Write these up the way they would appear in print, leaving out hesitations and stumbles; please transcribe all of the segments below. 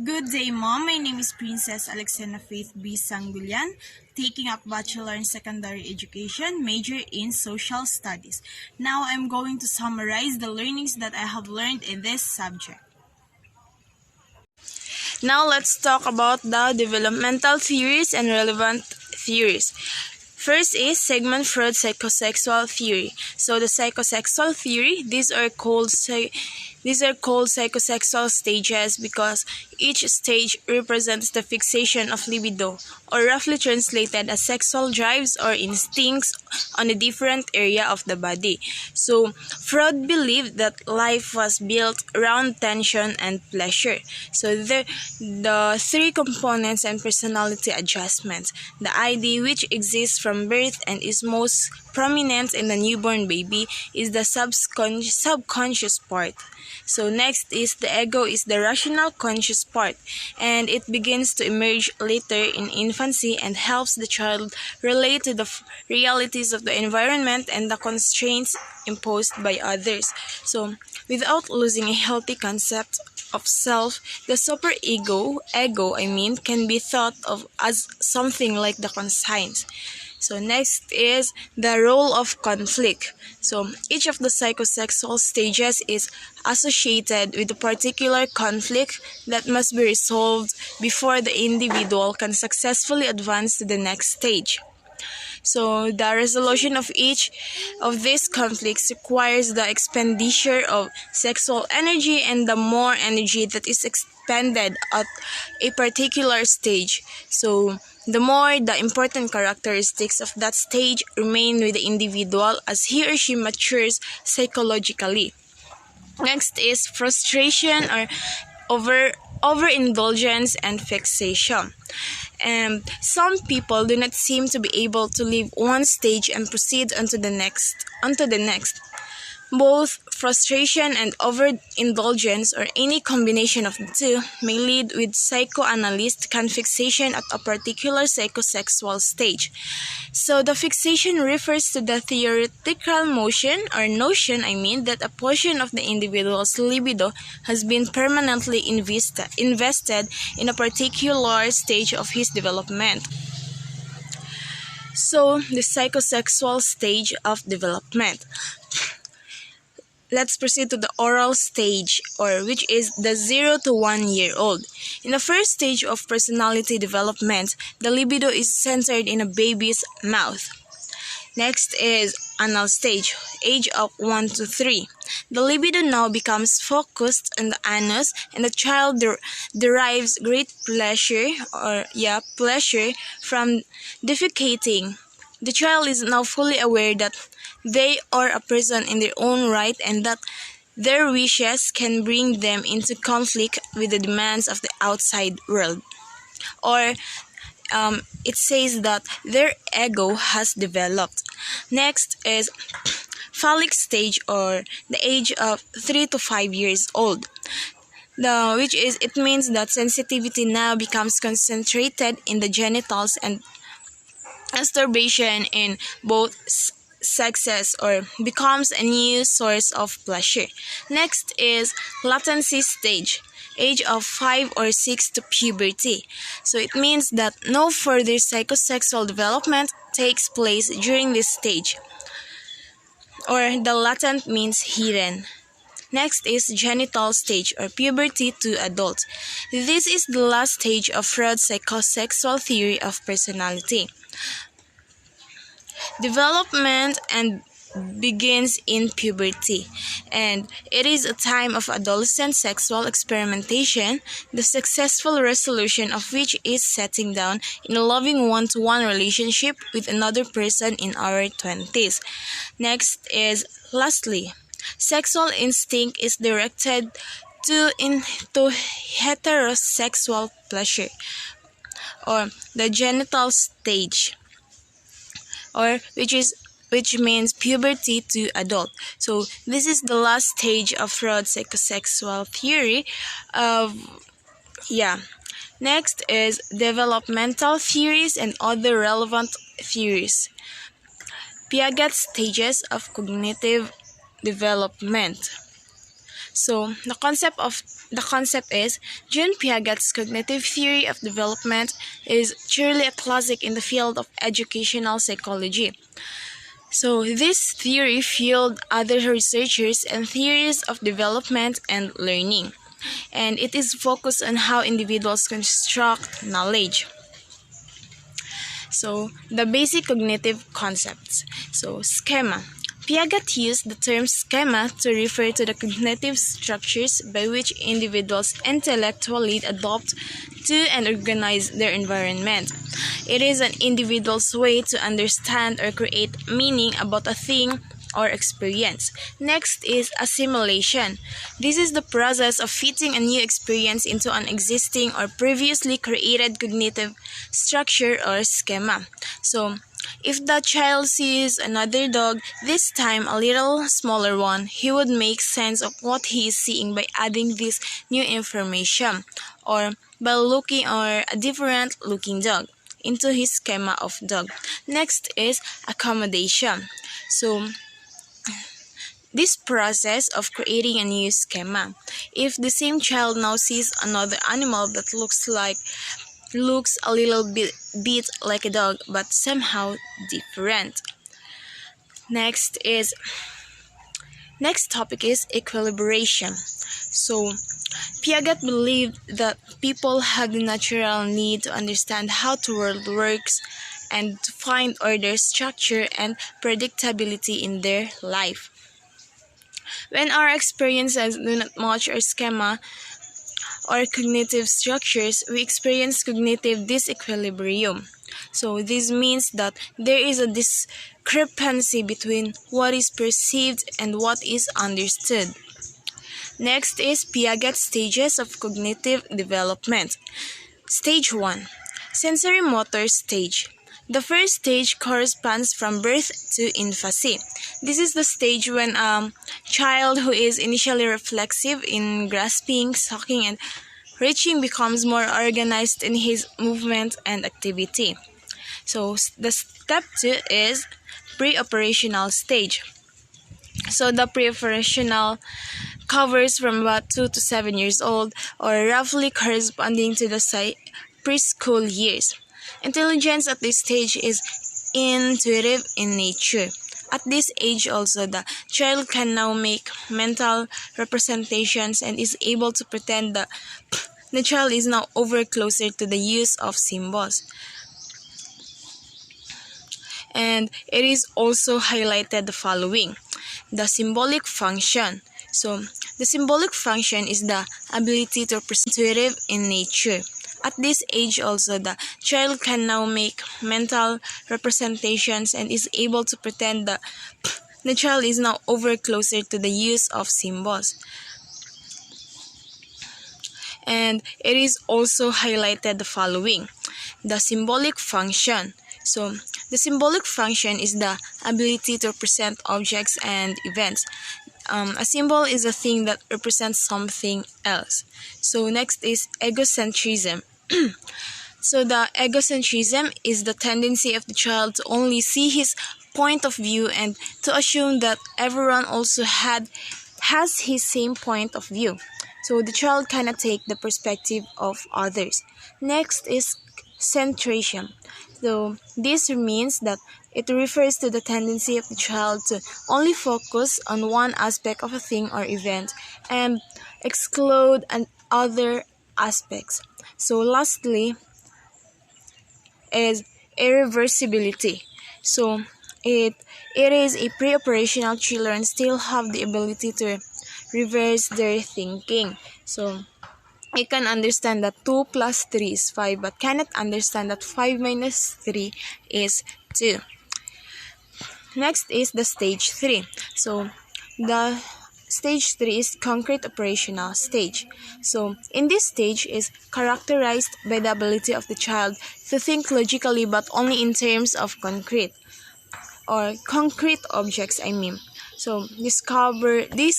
Good day, Mom. My name is Princess Alexena Faith B. Sangulian, taking up Bachelor in Secondary Education, major in Social Studies. Now I'm going to summarize the learnings that I have learned in this subject. Now let's talk about the developmental theories and relevant theories. First is Sigmund Freud's psychosexual theory. So the psychosexual theory, these are called psychosexual stages because each stage represents the fixation of libido, or roughly translated as sexual drives or instincts on a different area of the body. So Freud believed that life was built around tension and pleasure. So the three components and personality adjustments. The ID, which exists from birth and is most prominent in the newborn baby, is the subconscious part. So next is the ego is the rational conscious part, and it begins to emerge later in infancy and helps the child relate to the realities of the environment and the constraints imposed by others. So without losing a healthy concept of self, the superego, can be thought of as something like the conscience. So next is the role of conflict. So each of the psychosexual stages is associated with a particular conflict that must be resolved before the individual can successfully advance to the next stage. So the resolution of each of these conflicts requires the expenditure of sexual energy, and the more energy that is expended at a particular stage, so the more the important characteristics of that stage remain with the individual as he or she matures psychologically. Next is frustration or overindulgence and fixation. Some people do not seem to be able to leave one stage and proceed onto the next. Both frustration and overindulgence, or any combination of the two, may lead with psychoanalysts can fixation at a particular psychosexual stage. So the fixation refers to the theoretical notion that a portion of the individual's libido has been permanently invested in a particular stage of his development. So the psychosexual stage of development. Let's proceed to the oral stage, or which is the 0 to 1 year old. In the first stage of personality development, the libido is centered in a baby's mouth. Next is anal stage, age of 1 to 3. The libido now becomes focused on the anus, and the child derives great pleasure from defecating. The child is now fully aware that they are a person in their own right and that their wishes can bring them into conflict with the demands of the outside world. Or it says that their ego has developed. Next is phallic stage, or the age of 3 to 5 years old. It means that sensitivity now becomes concentrated in the genitals, and masturbation in both sexes or becomes a new source of pleasure. Next is latency stage, age of 5 or 6 to puberty. So it means that no further psychosexual development takes place during this stage, or the latent means hidden. Next is genital stage, or puberty to adult. This is the last stage of Freud's psychosexual theory of personality. Development and begins in puberty, and it is a time of adolescent sexual experimentation, the successful resolution of which is setting down in a loving one-to-one relationship with another person in our 20s. Next is, lastly, sexual instinct is directed into heterosexual pleasure, or the genital stage, or which means puberty to adult. So this is the last stage of Freud's psychosexual theory. Next is developmental theories and other relevant theories. Piaget's stages of cognitive development. So the concept of the concept is Jean Piaget's cognitive theory of development is truly a classic in the field of educational psychology. So this theory fueled other researchers and theories of development and learning, and it is focused on how individuals construct knowledge. So, the basic cognitive concepts. So, schema. Piaget used the term schema to refer to the cognitive structures by which individuals intellectually adopt to and organize their environment. It is an individual's way to understand or create meaning about a thing or experience. Next is assimilation. This is the process of fitting a new experience into an existing or previously created cognitive structure or schema. So, if the child sees another dog, this time a little smaller one, he would make sense of what he is seeing by adding this new information, or by looking or a different looking dog into his schema of dog. Next is accommodation. So, this process of creating a new schema. If the same child now sees another animal that looks a little bit like a dog but somehow different. Next topic is equilibration. So Piaget believed that people had the natural need to understand how the world works and to find order, structure, and predictability in their life. When our experiences do not match our schema or cognitive structures, we experience cognitive disequilibrium. So this means that there is a discrepancy between what is perceived and what is understood. Next is Piaget's stages of cognitive development. Stage 1. Sensory motor stage. The first stage corresponds from birth to infancy. This is the stage when a child who is initially reflexive in grasping, sucking, and reaching becomes more organized in his movement and activity. So the step 2 is pre-operational stage. So the pre-operational covers from about 2 to 7 years old, or roughly corresponding to the preschool years. Intelligence at this stage is intuitive in nature. At this age also, the child can now make mental representations and is able to pretend that the child is now over closer to the use of symbols. And it is also highlighted the following. The symbolic function. So, the symbolic function is the ability to represent intuitive in nature. At this age also, the child can now make mental representations and is able to pretend that the child is now over closer to the use of symbols. And it is also highlighted the following. The symbolic function. So, the symbolic function is the ability to represent objects and events. A symbol is a thing that represents something else. So, next is egocentrism. So the egocentrism is the tendency of the child to only see his point of view and to assume that everyone also has his same point of view. So the child cannot take the perspective of others. Next is centration. So this means that it refers to the tendency of the child to only focus on one aspect of a thing or event and exclude other aspects. So lastly is irreversibility. So it is a pre-operational children still have the ability to reverse their thinking. So you can understand that 2 plus 3 is 5 but cannot understand that 5 minus 3 is 2. Next is the stage 3. So the stage 3 is concrete operational stage. So, in this stage is characterized by the ability of the child to think logically but only in terms of concrete objects, So, this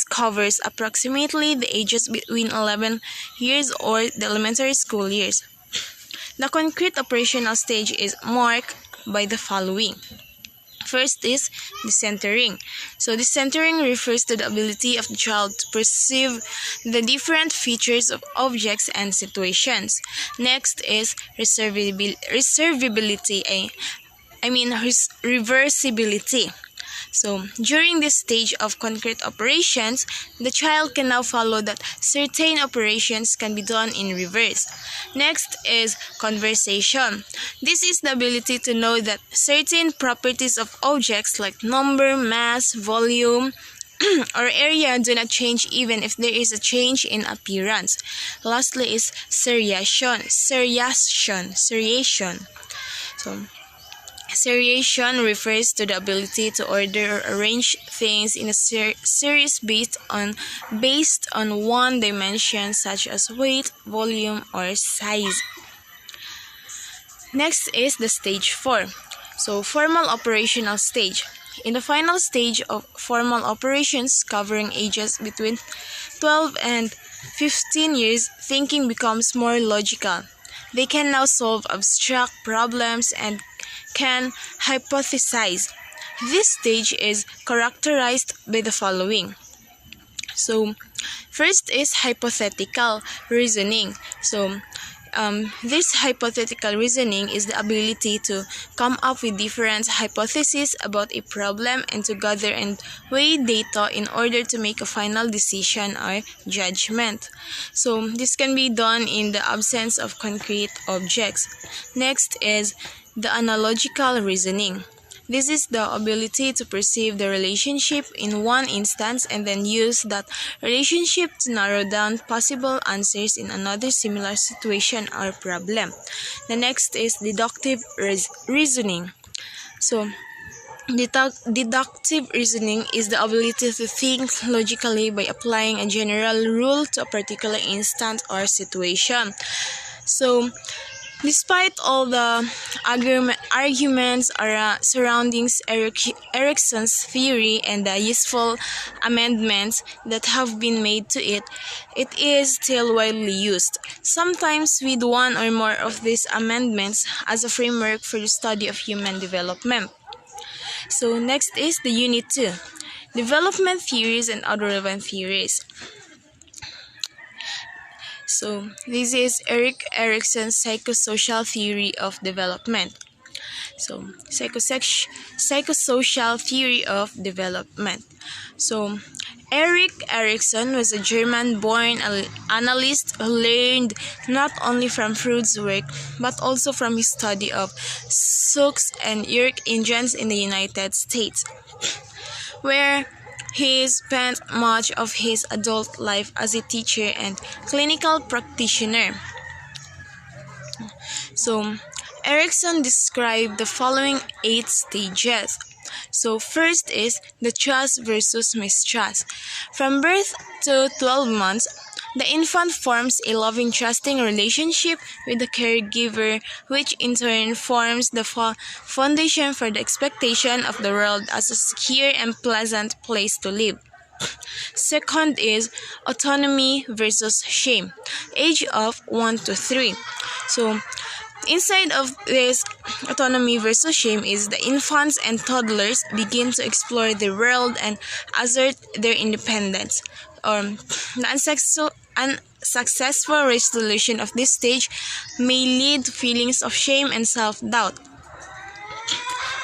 covers approximately the ages between 11 years or the elementary school years. The concrete operational stage is marked by the following. First is decentering. So decentering refers to the ability of the child to perceive the different features of objects and situations. Next is reversibility. So, during this stage of concrete operations, the child can now follow that certain operations can be done in reverse. Next is conversation. This is the ability to know that certain properties of objects like number, mass, volume, or area do not change even if there is a change in appearance. Lastly is seriation. So, seriation refers to the ability to order or arrange things in a series based on one dimension such as weight, volume, or size. Next is the stage 4. So, formal operational stage. In the final stage of formal operations covering ages between 12 and 15 years, thinking becomes more logical. They can now solve abstract problems and can hypothesize. This stage is characterized by the following. So, first is hypothetical reasoning. So, this hypothetical reasoning is the ability to come up with different hypotheses about a problem and to gather and weigh data in order to make a final decision or judgment. So, this can be done in the absence of concrete objects. Next is the analogical reasoning. This is the ability to perceive the relationship in one instance and then use that relationship to narrow down possible answers in another similar situation or problem. The next is deductive reasoning. So, deductive reasoning is the ability to think logically by applying a general rule to a particular instance or situation. So, despite all the arguments surrounding Erickson's theory and the useful amendments that have been made to it, it is still widely used, sometimes with one or more of these amendments as a framework for the study of human development. So next is the Unit 2, Development Theories and Other Relevant Theories. So, this is Erickson's psychosocial theory of development. So, psychosocial theory of development. So, Erickson was a German-born analyst who learned not only from Freud's work, but also from his study of Sioux and Ute Indians in the United States, where he spent much of his adult life as a teacher and clinical practitioner. So, Erickson described the following 8 stages. So, first is the trust versus mistrust. From birth to 12 months, the infant forms a loving, trusting relationship with the caregiver, which in turn forms the foundation for the expectation of the world as a secure and pleasant place to live. Second is autonomy versus shame, age of 1 to 3. So, inside of this autonomy versus shame is the infants and toddlers begin to explore the world and assert their independence. The unsuccessful resolution of this stage may lead to feelings of shame and self-doubt.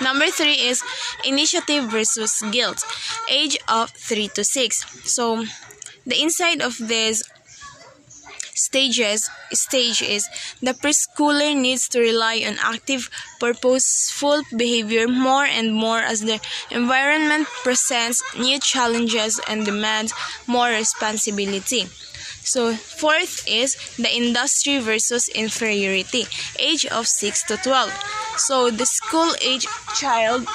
Number 3 is initiative versus guilt, age of 3 to 6. So, the inside of this stage is the preschooler needs to rely on active, purposeful behavior more and more as the environment presents new challenges and demands more responsibility. So, fourth is the industry versus inferiority, age of 6 to 12. So, the school-age child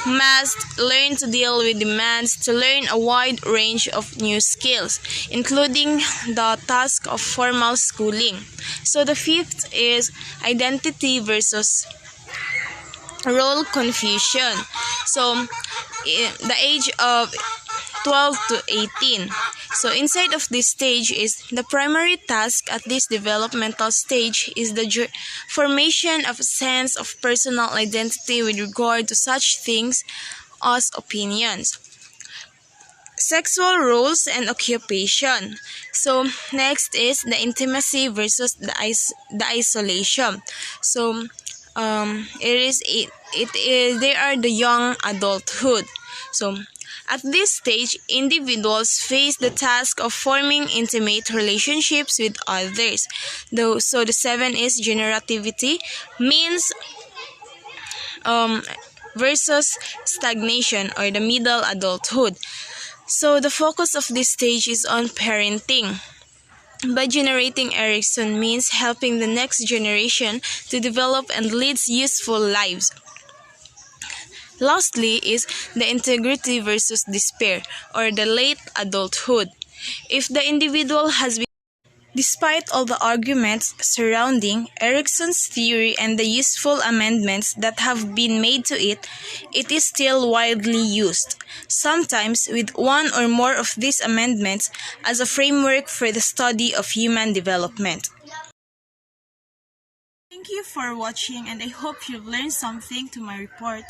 must learn to deal with demands to learn a wide range of new skills, including the task of formal schooling. So, the fifth is identity versus role confusion. So, the age of 12 to 18. So inside of this stage is the primary task at this developmental stage is the formation of a sense of personal identity with regard to such things as opinions, sexual roles, and occupation. So next is the intimacy versus the isolation. So it is they are the young adulthood. So at this stage, individuals face the task of forming intimate relationships with others. So the seven is generativity, means versus stagnation or the middle adulthood. So the focus of this stage is on parenting. By generating Erickson means helping the next generation to develop and lead useful lives. Lastly is the integrity versus despair or the late adulthood. If the individual has been Despite all the arguments surrounding Erickson's theory and the useful amendments that have been made to it, it is still widely used, sometimes with one or more of these amendments as a framework for the study of human development. Thank you for watching, and I hope you've learned something to my report.